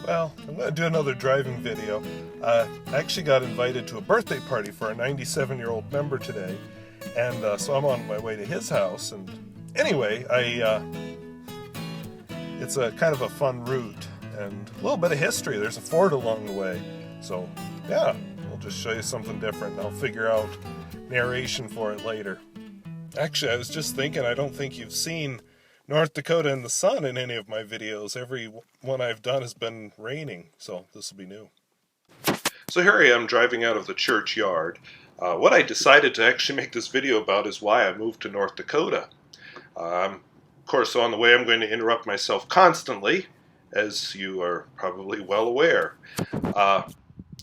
Well, I'm going to do another driving video. I actually got invited to a birthday party for a 97-year-old member today, and so I'm on my way to his house. And anyway, it's a kind of a fun route and a little bit of history. There's a fort along the way, so yeah, we'll just show you something different. And I'll figure out narration for it later. Actually, I was just thinking, I don't think you've seen North Dakota in the sun in any of my videos. Every one I've done has been raining, so this will be new. So here I am driving out of the churchyard. What I decided to actually make this video about is why I moved to North Dakota. Of course, on the way I'm going to interrupt myself constantly, as you are probably well aware.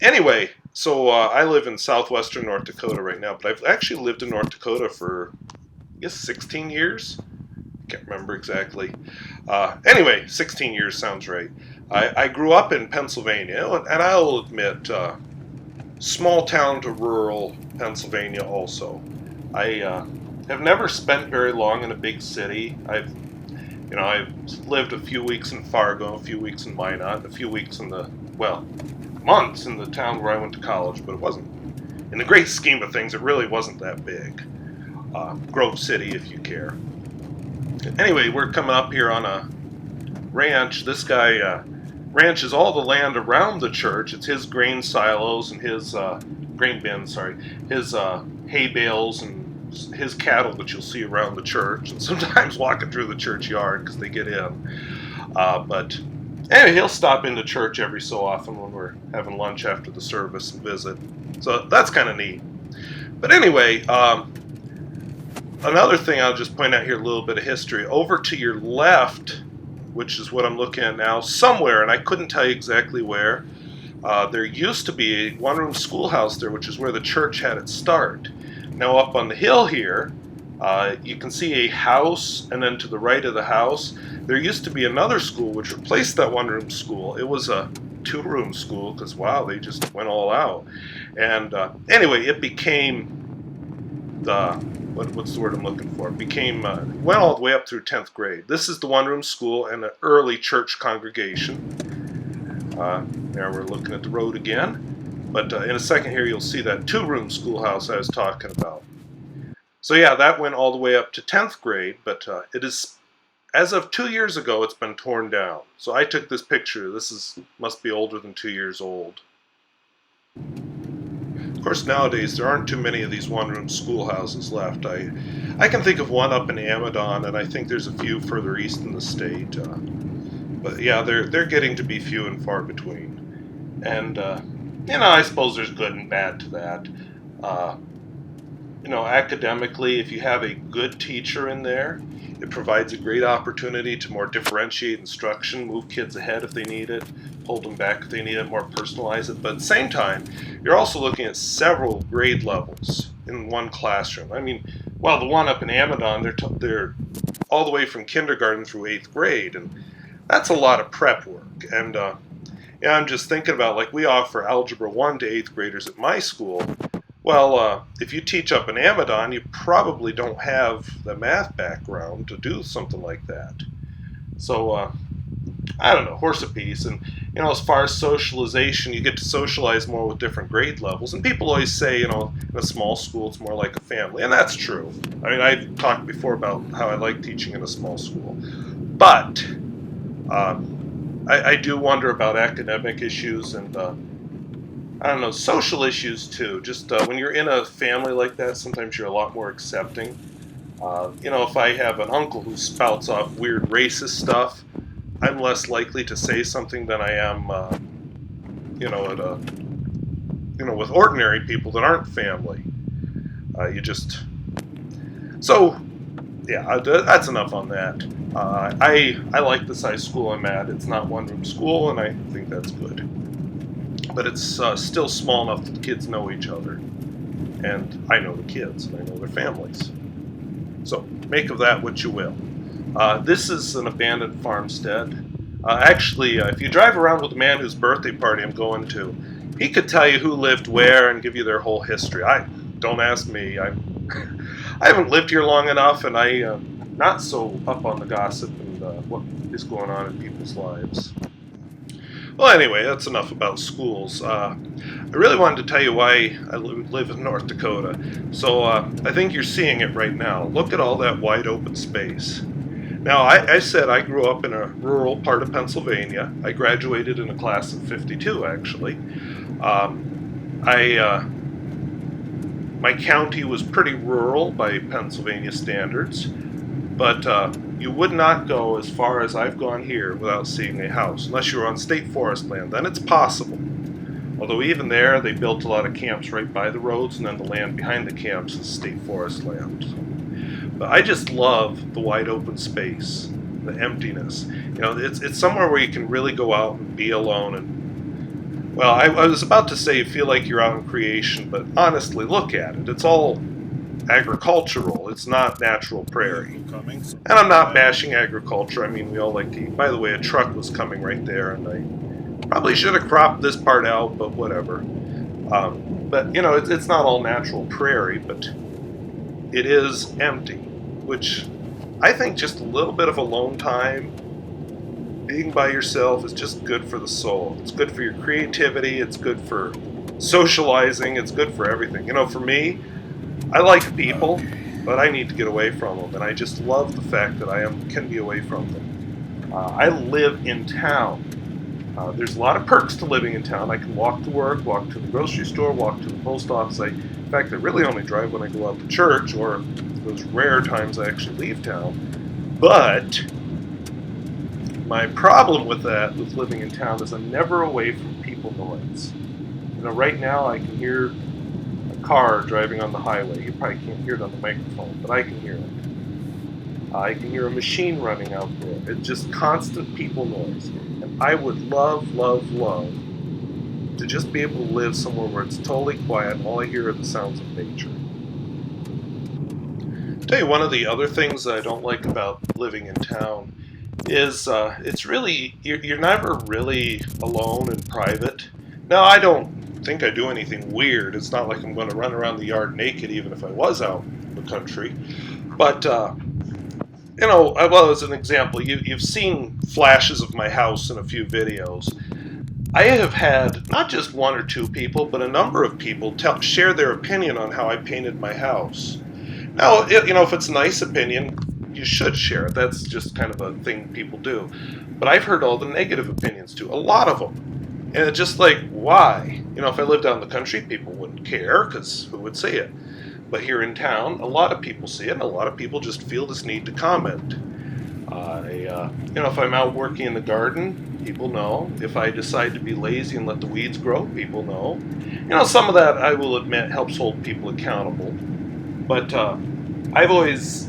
Anyway, so I live in southwestern North Dakota right now, but I've actually lived in North Dakota for, I guess, 16 years? Can't remember exactly. Anyway, 16 years sounds right. I grew up in Pennsylvania, and I'll admit, small town to rural Pennsylvania also. I have never spent very long in a big city. I've lived a few weeks in Fargo, a few weeks in Minot, a few weeks in months in the town where I went to college, but it wasn't, in the great scheme of things, it really wasn't that big. Grove City, if you care. Anyway, we're coming up here on a ranch. This guy ranches all the land around the church. It's his grain silos and his grain bins, his hay bales and his cattle that you'll see around the church, and sometimes walking through the churchyard because they get in. But anyway, he'll stop into church every so often when we're having lunch after the service and visit. So that's kind of neat. But anyway, another thing I'll just point out here, a little bit of history. Over to your left, which is what I'm looking at now, somewhere, and I couldn't tell you exactly where, there used to be a one-room schoolhouse there, which is where the church had its start. Now up on the hill here, you can see a house, and then to the right of the house, there used to be another school which replaced that one-room school. It was a two-room school, because wow, they just went all out. And anyway, it became what's the word I'm looking for? Went all the way up through 10th grade. This is the one-room school and an early church congregation. Now we're looking at the road again. But in a second here, you'll see that two-room schoolhouse I was talking about. So yeah, that went all the way up to 10th grade, but it is, as of 2 years ago, it's been torn down. So I took this picture. Must be older than 2 years old. Of course, nowadays there aren't too many of these one-room schoolhouses left. I can think of one up in Amadon, and I think there's a few further east in the state. But yeah, they're getting to be few and far between. And I suppose there's good and bad to that. Academically, if you have a good teacher in there, it provides a great opportunity to more differentiate instruction, move kids ahead if they need it, hold them back if they need it, more personalize it. But at the same time, you're also looking at several grade levels in one classroom. I mean, the one up in Amadon, they're all the way from kindergarten through 8th grade, and that's a lot of prep work. And I'm just thinking about, we offer Algebra 1 to 8th graders at my school. Well, if you teach up in Amadon, you probably don't have the math background to do something like that. So, I don't know, horse apiece. And, as far as socialization, you get to socialize more with different grade levels. And people always say, in a small school, it's more like a family. And that's true. I mean, I've talked before about how I like teaching in a small school. But I do wonder about academic issues and social issues too. Just when you're in a family like that, sometimes you're a lot more accepting. If I have an uncle who spouts off weird racist stuff, I'm less likely to say something than I am, with ordinary people that aren't family. That's enough on that. I like the size school I'm at. It's not one-room school, and I think that's good. But it's still small enough that the kids know each other. And I know the kids, and I know their families. So, make of that what you will. This is an abandoned farmstead. If you drive around with the man whose birthday party I'm going to, he could tell you who lived where and give you their whole history. Don't ask me. I haven't lived here long enough, and I'm not so up on the gossip and what is going on in people's lives. Well, anyway, that's enough about schools. I really wanted to tell you why I live in North Dakota. So I think you're seeing it right now. Look at all that wide open space. Now, I said I grew up in a rural part of Pennsylvania. I graduated in a class of 52, actually. My county was pretty rural by Pennsylvania standards, but you would not go as far as I've gone here without seeing a house, unless you're on state forest land. Then it's possible. Although even there, they built a lot of camps right by the roads, and then the land behind the camps is state forest land. But I just love the wide open space, the emptiness. It's somewhere where you can really go out and be alone. And well, I was about to say you feel like you're out in creation, but honestly, look at it. It's all agricultural. It's not natural prairie. And I'm not bashing agriculture. I mean, we all like to eat. By the way, a truck was coming right there, and I probably should have cropped this part out, but whatever. But it's not all natural prairie, but it is empty, which I think just a little bit of alone time, being by yourself, is just good for the soul. It's good for your creativity. It's good for socializing. It's good for everything. For me, I like people, but I need to get away from them, and I just love the fact that I can be away from them. I live in town. There's a lot of perks to living in town. I can walk to work, walk to the grocery store, walk to the post office. In fact, I really only drive when I go out to church, or those rare times I actually leave town. But my problem with living in town, is I'm never away from people noise. Right now I can hear a car driving on the highway. You probably can't hear it on the microphone, but I can hear it. I can hear a machine running out there. It's just constant people noise. And I would love, love, love to just be able to live somewhere where it's totally quiet and all I hear are the sounds of nature. I'll tell you, one of the other things that I don't like about living in town is it's really, you're never really alone and private. Now, I don't think I do anything weird. It's not like I'm going to run around the yard naked, even if I was out in the country. But, well, as an example, you've seen flashes of my house in a few videos. I have had not just one or two people, but a number of people share their opinion on how I painted my house. Now, if it's a nice opinion, you should share it. That's just kind of a thing people do. But I've heard all the negative opinions too, a lot of them. And it's just like, why? If I lived out in the country, people wouldn't care, because who would see it? But here in town, a lot of people see it, and a lot of people just feel this need to comment. If I'm out working in the garden, people know. If I decide to be lazy and let the weeds grow, people know. Some of that, I will admit, helps hold people accountable. But I've always...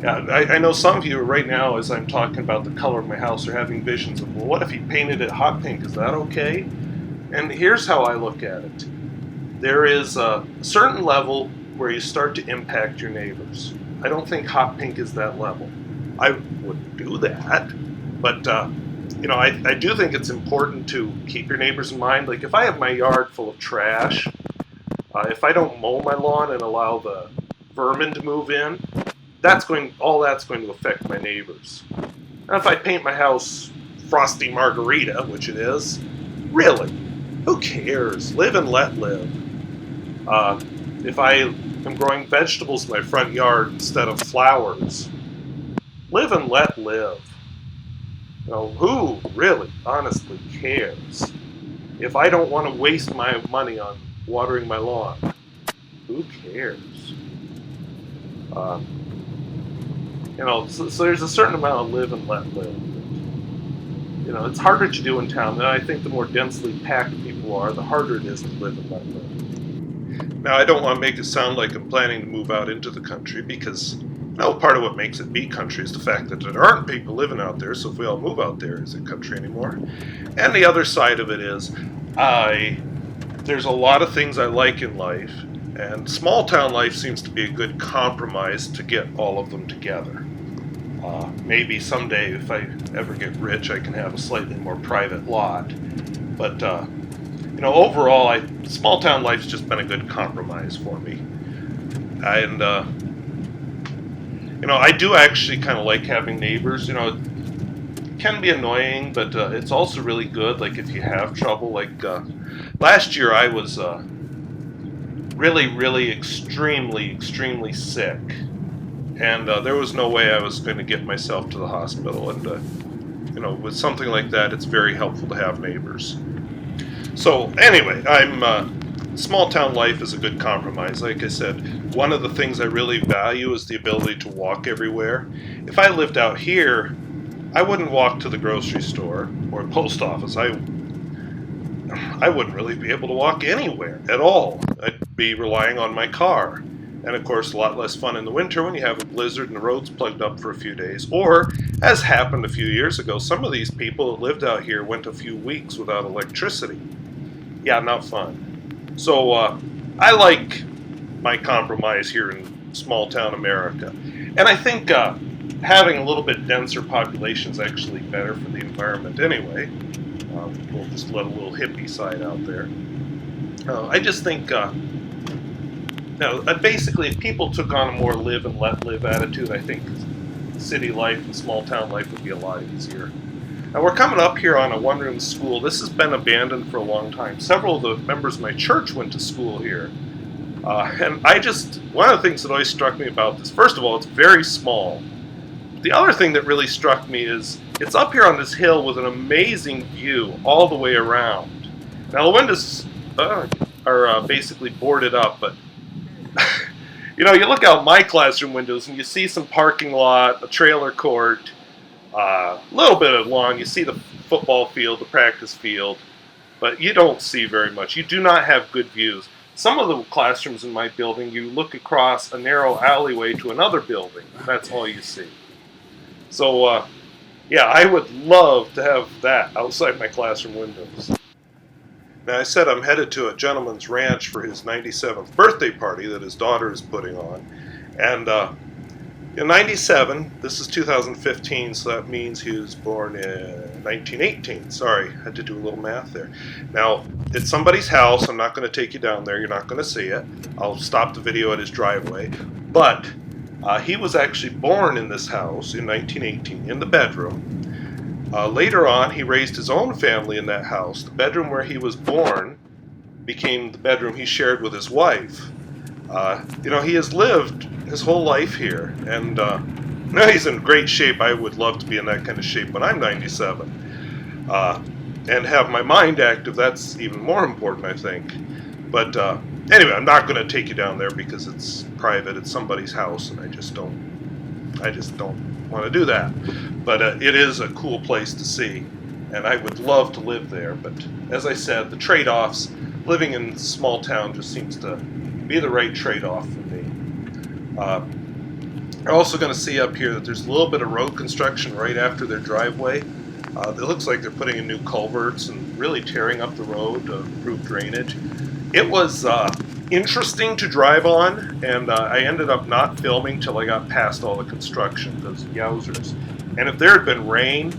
Yeah, I know some of you right now, as I'm talking about the color of my house, are having visions of, well, what if he painted it hot pink? Is that okay? And here's how I look at it. There is a certain level where you start to impact your neighbors. I don't think hot pink is that level. I wouldn't do that. But, I do think it's important to keep your neighbors in mind. Like, if I have my yard full of trash, if I don't mow my lawn and allow the vermin to move in, all that's going to affect my neighbors. And if I paint my house frosty margarita, which it is, really, who cares? Live and let live. If I am growing vegetables in my front yard instead of flowers, live and let live. Who really, honestly cares? If I don't want to waste my money on watering my lawn, who cares? So there's a certain amount of live and let live. It's harder to do in town. And I think the more densely packed people are, the harder it is to live and let live. Now, I don't want to make it sound like I'm planning to move out into the country, because part of what makes it be country is the fact that there aren't people living out there. So if we all move out there, is it country anymore? And the other side of it is, there's a lot of things I like in life, and small town life seems to be a good compromise to get all of them together. Maybe someday, if I ever get rich, I can have a slightly more private lot. But, overall, small town life's just been a good compromise for me. And, I do actually kind of like having neighbors. can be annoying, but it's also really good. Like if you have trouble, like last year I was really extremely sick, and there was no way I was going to get myself to the hospital. And with something like that, it's very helpful to have neighbors. So anyway, small town life is a good compromise. Like I said, one of the things I really value is the ability to walk everywhere. If I lived out here, I wouldn't walk to the grocery store or post office. I wouldn't really be able to walk anywhere at all. I'd be relying on my car. And of course, a lot less fun in the winter when you have a blizzard and the road's plugged up for a few days. Or, as happened a few years ago, some of these people that lived out here went a few weeks without electricity. Yeah, not fun. So, I like my compromise here in small town America. And I think having a little bit denser population is actually better for the environment anyway. We'll just let a little hippie side out there. I just think, basically, if people took on a more live and let live attitude, I think city life and small town life would be a lot easier. Now, we're coming up here on a one-room school. This has been abandoned for a long time. Several of the members of my church went to school here. And one of the things that always struck me about this, first of all, it's very small. The other thing that really struck me is it's up here on this hill with an amazing view all the way around. Now, the windows are basically boarded up, but you look out my classroom windows and you see some parking lot, a trailer court, a little bit of lawn. You see the football field, the practice field, but you don't see very much. You do not have good views. Some of the classrooms in my building, you look across a narrow alleyway to another building, and that's all you see. So, I would love to have that outside my classroom windows. Now, I said I'm headed to a gentleman's ranch for his 97th birthday party that his daughter is putting on. And in 97, this is 2015, so that means he was born in 1918. Sorry, I had to do a little math there. Now, it's somebody's house. I'm not going to take you down there. You're not going to see it. I'll stop the video at his driveway. But he was actually born in this house in 1918 in the bedroom. Later on, he raised his own family in that house. The bedroom where he was born became the bedroom he shared with his wife. He has lived his whole life here, and now he's in great shape. I would love to be in that kind of shape when I'm 97. And have my mind active. That's even more important, I think. But anyway, I'm not going to take you down there because it's private. It's somebody's house, and I just don't want to do that. But it is a cool place to see, and I would love to live there. But as I said, the trade-offs, living in a small town just seems to be the right trade-off for me. You're also going to see up here that there's a little bit of road construction right after their driveway. It looks like they're putting in new culverts and really tearing up the road to improve drainage. It was interesting to drive on, and I ended up not filming till I got past all the construction because yowzers. And if there had been rain,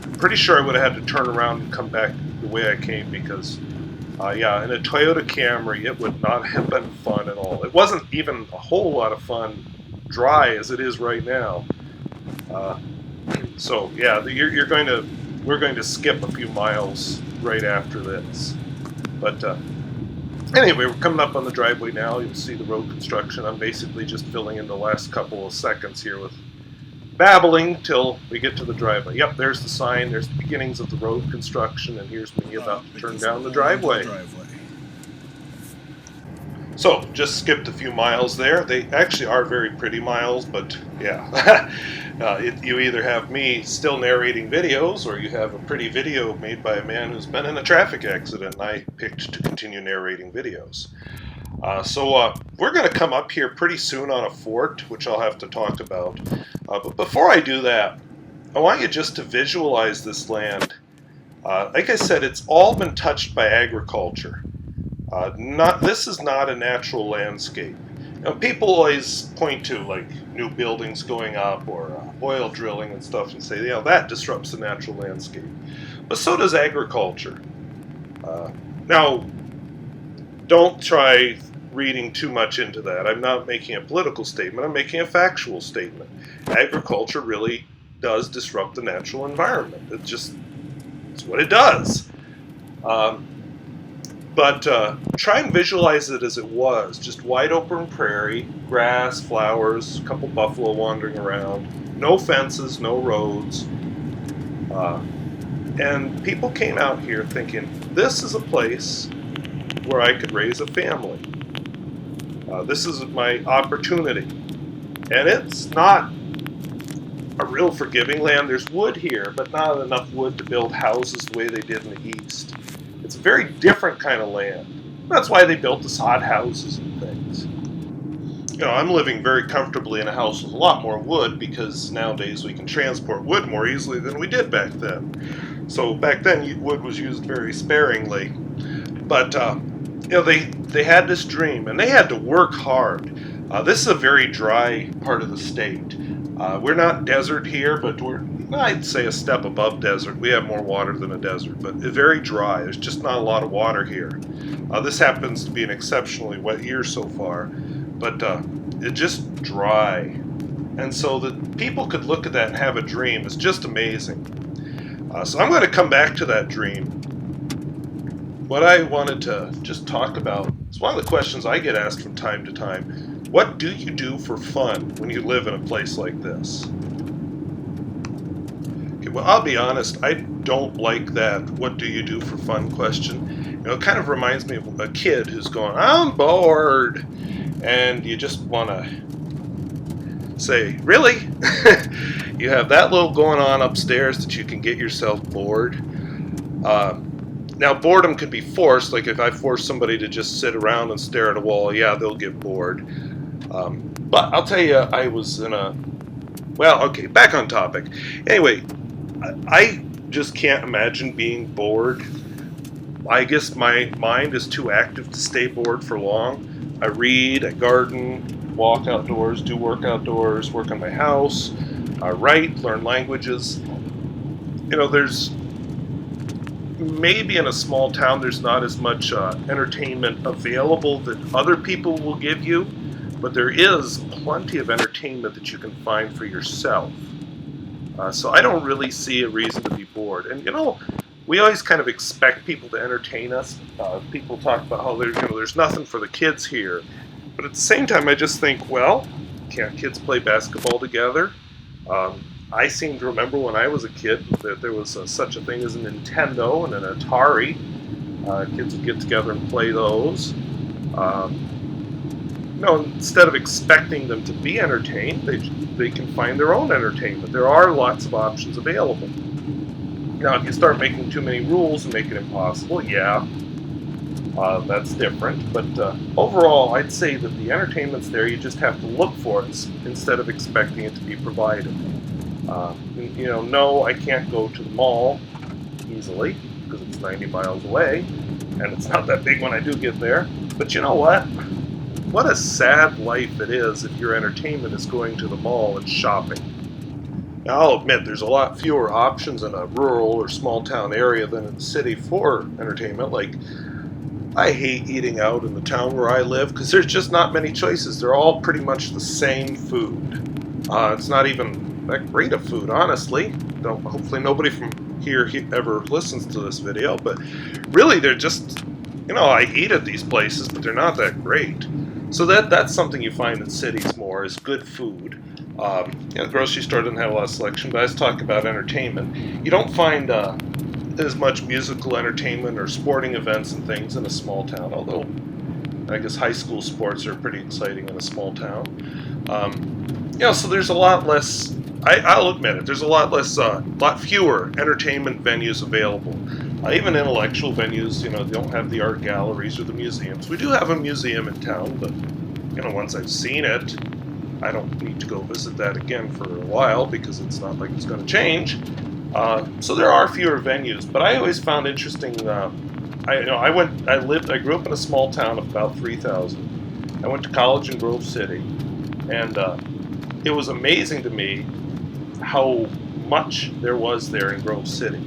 I'm pretty sure I would have had to turn around and come back the way I came because, in a Toyota Camry, it would not have been fun at all. It wasn't even a whole lot of fun dry as it is right now. We're going to skip a few miles right after this. But anyway, we're coming up on the driveway now. You'll see the road construction. I'm basically just filling in the last couple of seconds here with babbling till we get to the driveway. Yep, there's the sign. There's the beginnings of the road construction, and here's me about to turn down the driveway. So, just skipped a few miles there. They actually are very pretty miles, but yeah. You either have me still narrating videos, or you have a pretty video made by a man who's been in a traffic accident, and I picked to continue narrating videos. We're going to come up here pretty soon on a fort, which I'll have to talk about. But before I do that, I want you just to visualize this land. Like I said, it's all been touched by agriculture. This is not a natural landscape. People always point to like new buildings going up or oil drilling and stuff and say, that disrupts the natural landscape. But so does agriculture. Now, don't try reading too much into that. I'm not making a political statement. I'm making a factual statement. Agriculture really does disrupt the natural environment. It's what it does. But try and visualize it as it was, just wide open prairie, grass, flowers, a couple buffalo wandering around, no fences, no roads. And people came out here thinking, this is a place where I could raise a family. This is my opportunity. And it's not a real forgiving land. There's wood here, but not enough wood to build houses the way they did in the East. It's a very different kind of land. That's why they built the sod houses and things. I'm living very comfortably in a house with a lot more wood because nowadays we can transport wood more easily than we did back then. So back then wood was used very sparingly. But they had this dream and they had to work hard. This is a very dry part of the state. We're not desert here, but I'd say a step above desert. We have more water than a desert, but it's very dry. There's just not a lot of water here. This happens to be an exceptionally wet year so far, but it's just dry. And so that people could look at that and have a dream is just amazing. So I'm going to come back to that dream. What I wanted to just talk about is one of the questions I get asked from time to time. What do you do for fun when you live in a place like this? Okay, well, I'll be honest, I don't like that what do you do for fun question. It kind of reminds me of a kid who's going, I'm bored. And you just want to say, really? You have that little going on upstairs that you can get yourself bored? Now, boredom could be forced. Like if I force somebody to just sit around and stare at a wall, yeah, they'll get bored. But I'll tell you, I was in okay, back on topic. Anyway, I just can't imagine being bored. I guess my mind is too active to stay bored for long. I read, I garden, walk outdoors, do work outdoors, work on my house, write, learn languages. There's maybe in a small town there's not as much entertainment available that other people will give you, but there is plenty of entertainment that you can find for yourself. So I don't really see a reason to be bored. And we always kind of expect people to entertain us. People talk about how there's nothing for the kids here, but at the same time I just think, well, can't kids play basketball together? I seem to remember when I was a kid that there was such a thing as a Nintendo and an Atari. Kids would get together and play those. Instead of expecting them to be entertained, they can find their own entertainment. There are lots of options available. Now, if you start making too many rules and make it impossible, that's different. But overall, I'd say that the entertainment's there. You just have to look for it instead of expecting it to be provided. No, I can't go to the mall easily because it's 90 miles away, and it's not that big when I do get there. But you know what? What a sad life it is if your entertainment is going to the mall and shopping. Now, I'll admit there's a lot fewer options in a rural or small town area than in the city for entertainment. Like, I hate eating out in the town where I live because there's just not many choices. They're all pretty much the same food. It's not even that great of food, honestly. Hopefully nobody from here ever listens to this video, but really they're just, I eat at these places, but they're not that great. So that's something you find in cities more, is good food. The grocery store doesn't have a lot of selection, but I was talking about entertainment. You don't find as much musical entertainment or sporting events and things in a small town, although I guess high school sports are pretty exciting in a small town. So there's a lot less, I'll admit it, there's a lot fewer entertainment venues available. Even intellectual venues, they don't have the art galleries or the museums. We do have a museum in town, but, once I've seen it, I don't need to go visit that again for a while because it's not like it's going to change. So there are fewer venues, but I always found interesting. I grew up in a small town of about 3,000. I went to college in Grove City, and it was amazing to me how much there was there in Grove City,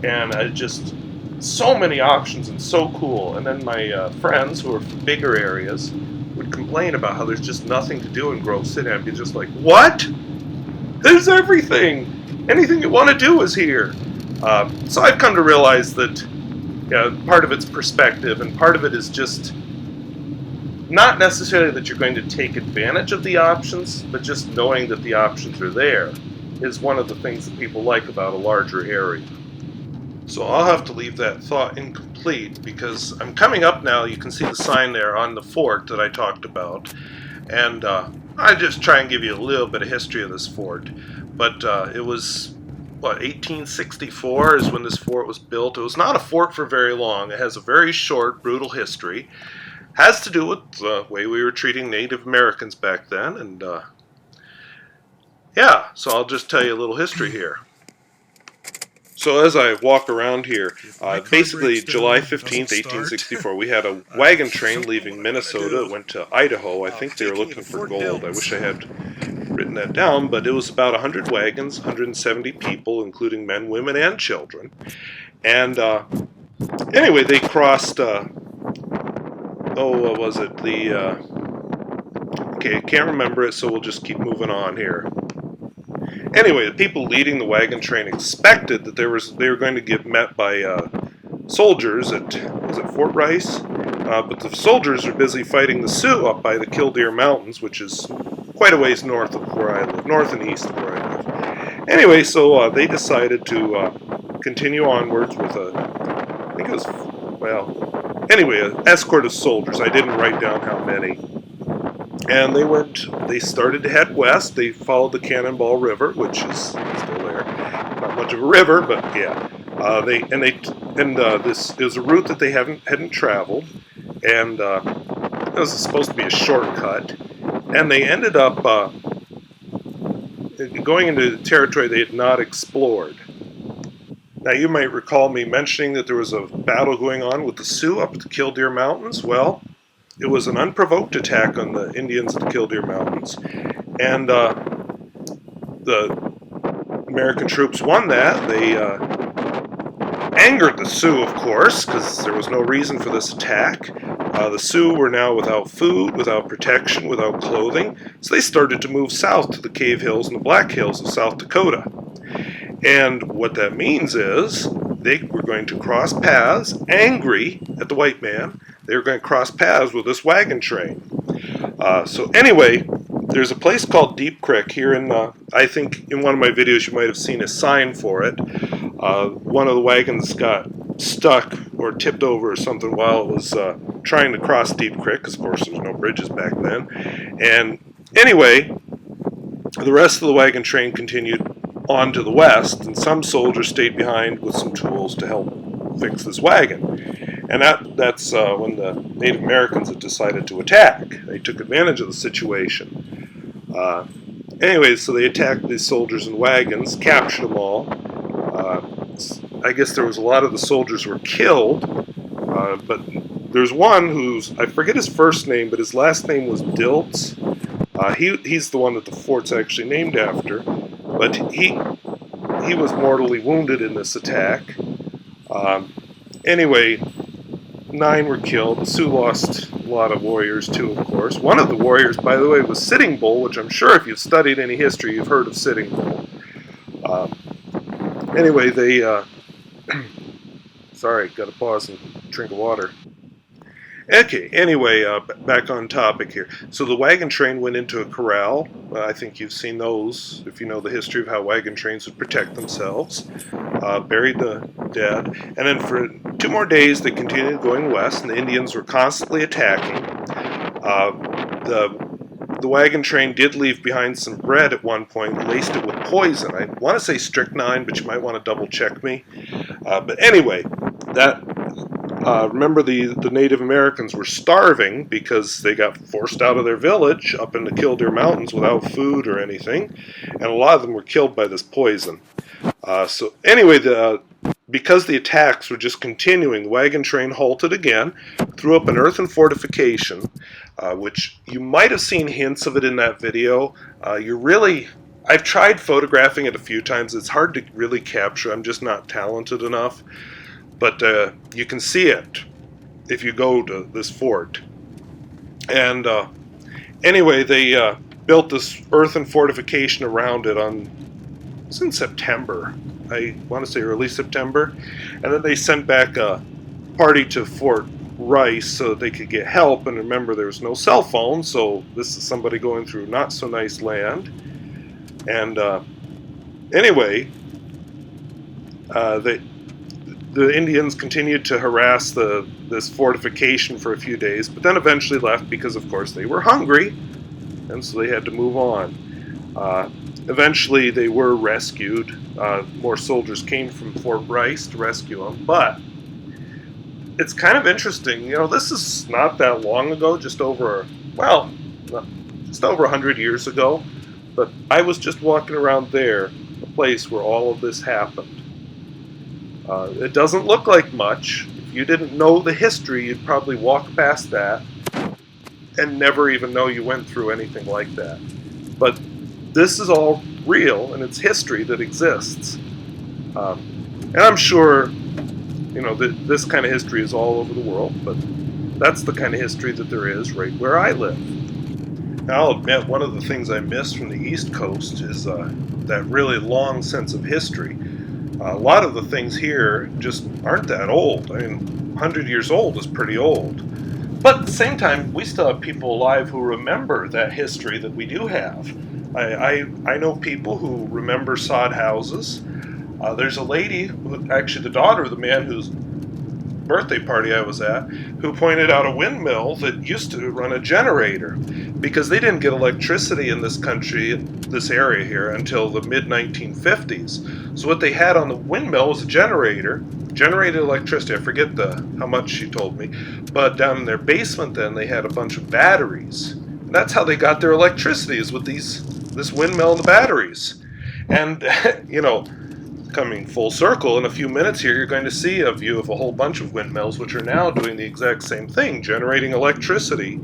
and just so many options and so cool. And then my friends who are from bigger areas would complain about how there's just nothing to do in Grove City. I'd be just like, what? There's everything. Anything you want to do is here. So I've come to realize that part of it's perspective, and part of it is just not necessarily that you're going to take advantage of the options, but just knowing that the options are there is one of the things that people like about a larger area. So I'll have to leave that thought incomplete because I'm coming up now. You can see the sign there on the fort that I talked about, and I just try and give you a little bit of history of this fort. But it was, 1864 is when this fort was built. It was not a fort for very long. It has a very short, brutal history. Has to do with the way we were treating Native Americans back then, and yeah, so I'll just tell you a little history here. So as I walk around here, basically July 15th, 1864, we had a wagon train leaving Minnesota. It went to Idaho. I think they were looking for gold. I wish I had written that down, but it was about 100 wagons, 170 people, including men, women, and children. And anyway, they crossed, what was it? Okay, I can't remember it, so we'll just keep moving on here. Anyway, the people leading the wagon train expected that they were going to get met by soldiers at Fort Rice, but the soldiers are busy fighting the Sioux up by the Killdeer Mountains, which is quite a ways north of where I live, north and east of where I live. Anyway, so they decided to continue onwards with I think it was, an escort of soldiers. I didn't write down how many. And they started to head west. They followed the Cannonball River, which is still there. Not much of a river, but yeah. This is a route that they hadn't traveled, and it was supposed to be a shortcut. And they ended up going into territory they had not explored. Now, you might recall me mentioning that there was a battle going on with the Sioux up at the Killdeer Mountains. Well, it was an unprovoked attack on the Indians at the Killdeer Mountains, and the American troops won that. They angered the Sioux, of course, because there was no reason for this attack. The Sioux were now without food, without protection, without clothing, so they started to move south to the Cave Hills and the Black Hills of South Dakota. And what that means is they were going to cross paths, angry at the white man. They were going to cross paths with this wagon train. So anyway, there's a place called Deep Creek here in, I think in one of my videos you might have seen a sign for it. One of the wagons got stuck or tipped over or something while it was trying to cross Deep Creek, because of course there was no bridges back then. And anyway, the rest of the wagon train continued on to the west, and some soldiers stayed behind with some tools to help fix this wagon. And that's when the Native Americans had decided to attack. They took advantage of the situation. Anyway, so they attacked these soldiers and wagons, captured them all. I guess there was a lot of the soldiers were killed, but there's one I forget his first name, but his last name was Diltz. He's the one that the fort's actually named after, but he was mortally wounded in this attack. Anyway, 9 were killed. The Sioux lost a lot of warriors too, of course. One of the warriors, by the way, was Sitting Bull, which I'm sure if you've studied any history, you've heard of Sitting Bull. Anyway, they... sorry, got to pause and drink of water. Okay, anyway, back on topic here. So the wagon train went into a corral. I think you've seen those, if you know the history of how wagon trains would protect themselves. Buried the dead. And then for 2 more days, they continued going west, and the Indians were constantly attacking. The wagon train did leave behind some bread at one point, laced it with poison. I want to say strychnine, but you might want to double check me. But anyway, remember the Native Americans were starving because they got forced out of their village up in the Killdeer Mountains without food or anything, and a lot of them were killed by this poison. So anyway, because the attacks were just continuing, the wagon train halted again, threw up an earthen fortification, which you might have seen hints of it in that video. I've tried photographing it a few times. It's hard to really capture. I'm just not talented enough. But you can see it if you go to this fort. And anyway, they built this earthen fortification around it it was in September. I want to say early September. And then they sent back a party to Fort Rice so that they could get help. And remember, there was no cell phone, so this is somebody going through not so nice land. And anyway, the Indians continued to harass this fortification for a few days, but then eventually left because, of course, they were hungry, and so they had to move on. Eventually, they were rescued. More soldiers came from Fort Rice to rescue them, but it's kind of interesting. You know, this is not that long ago, just over 100 years ago, but I was just walking around there, a place where all of this happened. It doesn't look like much. If you didn't know the history, you'd probably walk past that and never even know you went through anything like that. But this is all real, and it's history that exists. And I'm sure, you know, this kind of history is all over the world, but that's the kind of history that there is right where I live. Now, I'll admit, one of the things I miss from the East Coast is that really long sense of history. A lot of the things here just aren't that old. I mean, 100 years old is pretty old. But at the same time, we still have people alive who remember that history that we do have. I know people who remember sod houses. There's a lady, actually the daughter of the man whose birthday party I was at, who pointed out a windmill that used to run a generator because they didn't get electricity in this country, this area here, until the mid-1950s. So what they had on the windmill was a generator, generated electricity. I forget how much she told me, but down in their basement then they had a bunch of batteries. And that's how they got their electricity, is with this windmill and the batteries. And you know, coming full circle, in a few minutes here, you're going to see a view of a whole bunch of windmills which are now doing the exact same thing, generating electricity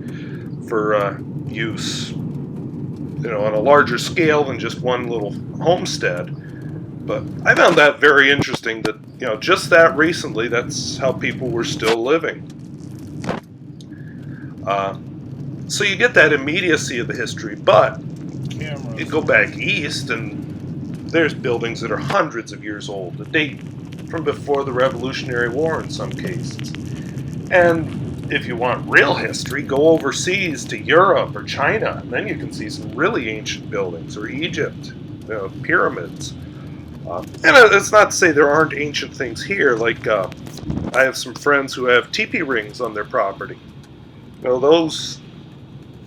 for use, you know, on a larger scale than just one little homestead. But I found that very interesting that, you know, just that recently, that's how people were still living. So you get that immediacy of the history, but you go back east and there's buildings that are hundreds of years old, that date from before the Revolutionary War in some cases. And if you want real history, go overseas to Europe or China, and then you can see some really ancient buildings, or Egypt, you know, pyramids. And it's not to say there aren't ancient things here, like I have some friends who have teepee rings on their property. You know, those,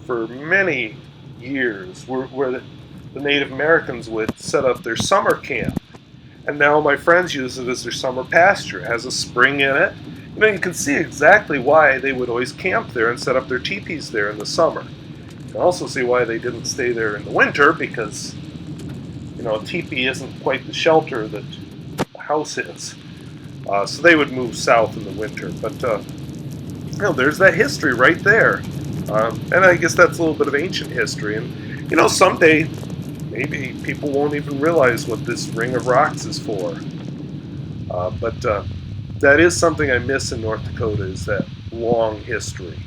for many years, were the Native Americans would set up their summer camp. And now my friends use it as their summer pasture. It has a spring in it. You know, you can see exactly why they would always camp there and set up their teepees there in the summer. You can also see why they didn't stay there in the winter, because, you know, a teepee isn't quite the shelter that a house is. So they would move south in the winter. But, you know, there's that history right there. And I guess that's a little bit of ancient history. And, you know, someday maybe people won't even realize what this ring of rocks is for. But that is something I miss in North Dakota, is that long history.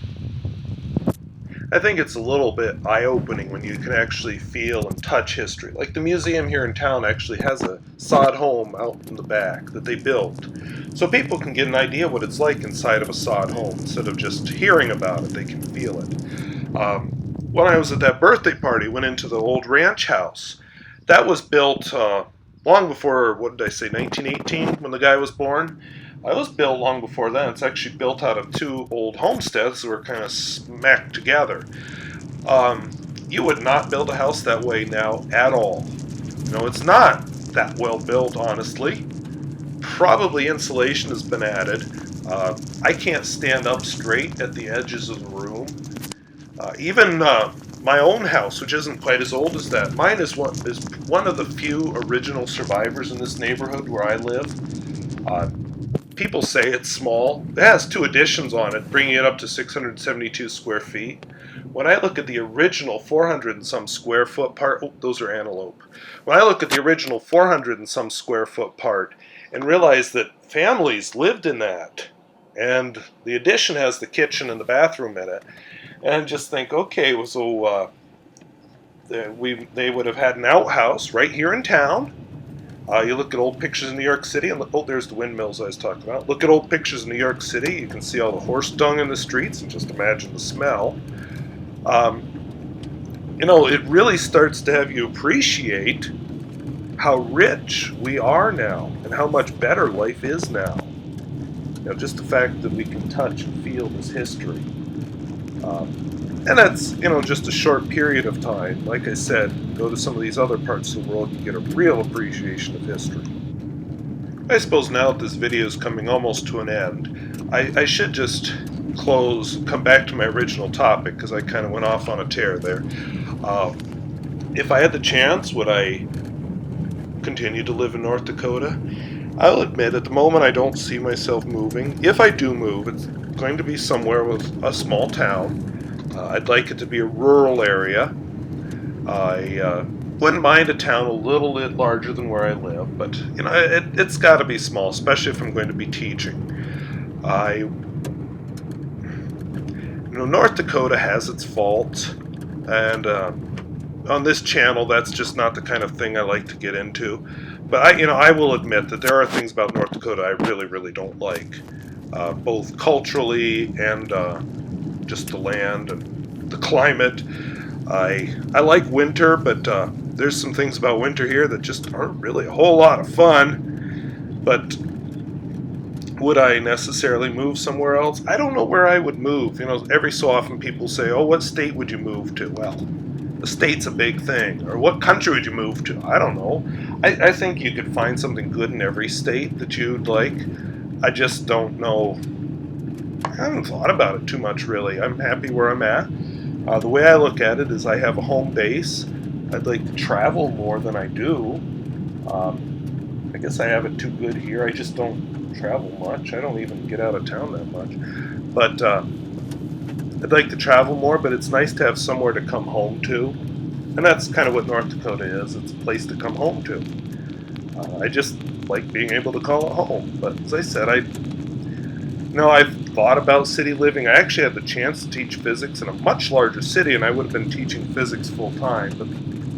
I think it's a little bit eye-opening when you can actually feel and touch history. Like the museum here in town actually has a sod home out in the back that they built. So people can get an idea what it's like inside of a sod home. Instead of just hearing about it, they can feel it. When I was at that birthday party, went into the old ranch house. That was built long before, what did I say, 1918, when the guy was born. It was built long before then. It's actually built out of two old homesteads that were kind of smacked together. You would not build a house that way now at all. You know, it's not that well built, honestly. Probably insulation has been added. I can't stand up straight at the edges of the room. Even my own house, which isn't quite as old as that, mine is one of the few original survivors in this neighborhood where I live. People say it's small. It has 2 additions on it, bringing it up to 672 square feet. When I look at the original 400 and some square foot part, oh, those are antelope. When I look at the original 400 and some square foot part and realize that families lived in that, and the addition has the kitchen and the bathroom in it, and just think, okay, so They would have had an outhouse right here in town. You look at old pictures in New York City, and look, oh, there's the windmills I was talking about. Look at old pictures in New York City. You can see all the horse dung in the streets, and just imagine the smell. It really starts to have you appreciate how rich we are now, and how much better life is now. Just the fact that we can touch and feel this history. And that's, just a short period of time. Like I said, go to some of these other parts of the world, you get a real appreciation of history. I suppose now that this video is coming almost to an end, I should just come back to my original topic, because I kind of went off on a tear there. If I had the chance, would I continue to live in North Dakota? I'll admit, at the moment I don't see myself moving. If I do move, it's going to be somewhere with a small town. I'd like it to be a rural area. I wouldn't mind a town a little bit larger than where I live, but it's got to be small, especially if I'm going to be teaching. North Dakota has its faults, and on this channel, that's just not the kind of thing I like to get into. But I will admit that there are things about North Dakota I really, really don't like, both culturally and just the land and the climate. I like winter, but there's some things about winter here that just aren't really a whole lot of fun. But would I necessarily move somewhere else? I don't know where I would move. Every so often people say, oh, what state would you move to? Well, the state's a big thing. Or what country would you move to? I don't know. I think you could find something good in every state that you'd like. I just don't know. I haven't thought about it too much, really. I'm happy where I'm at. The way I look at it is I have a home base. I'd like to travel more than I do. I guess I have it too good here. I just don't travel much. I don't even get out of town that much. But I'd like to travel more, but it's nice to have somewhere to come home to. And that's kind of what North Dakota is. It's a place to come home to. I just like being able to call it home. But as I said, I've thought about city living. I actually had the chance to teach physics in a much larger city, and I would have been teaching physics full time. But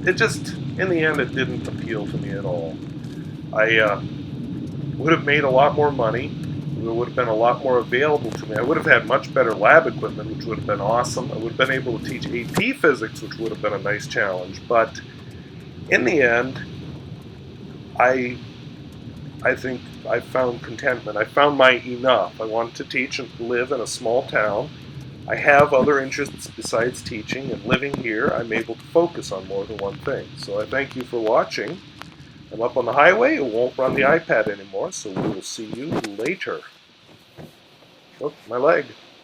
it just, in the end, it didn't appeal to me at all. I would have made a lot more money. It would have been a lot more available to me. I would have had much better lab equipment, which would have been awesome. I would have been able to teach AP physics, which would have been a nice challenge. But in the end, I think I found contentment. I found my enough. I wanted to teach and live in a small town. I have other interests besides teaching, and living here, I'm able to focus on more than one thing. So I thank you for watching. I'm up on the highway. It won't run the iPad anymore, so we will see you later. Oh, my leg.